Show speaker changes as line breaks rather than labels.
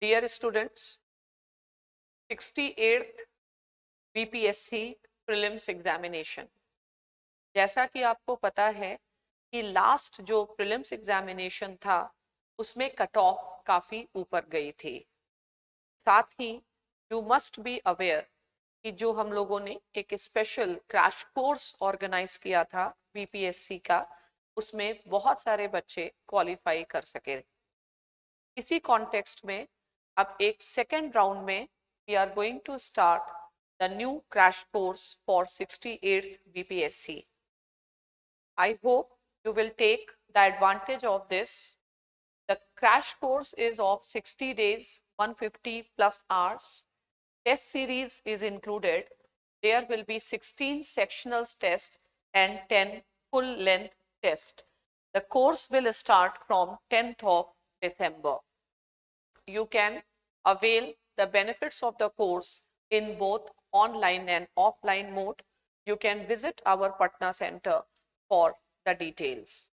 Dear students, 68th BPSC Prelims Examination. जैसा कि आपको पता है कि लास्ट जो प्रीलिम्स एग्जामिनेशन था उसमें कट ऑफ काफी ऊपर गई थी. साथ ही यू मस्ट बी अवेयर कि जो हम लोगों ने एक स्पेशल क्रैश कोर्स ऑर्गेनाइज किया था बीपीएससी का, उसमें बहुत सारे बच्चे क्वालिफाई कर सके. इसी कॉन्टेक्स्ट में अब एक सेकेंड राउंड में we are going to start the new crash course for 68th BPSC. I hope you will take the advantage of this. The crash course is of 60 days, 150 plus hours. Test series is included. There will be 16 sectional tests and 10 full length tests. The course will start from 10th of December. You can avail the benefits of the course in both online and offline mode. You can visit our Patna center for the details.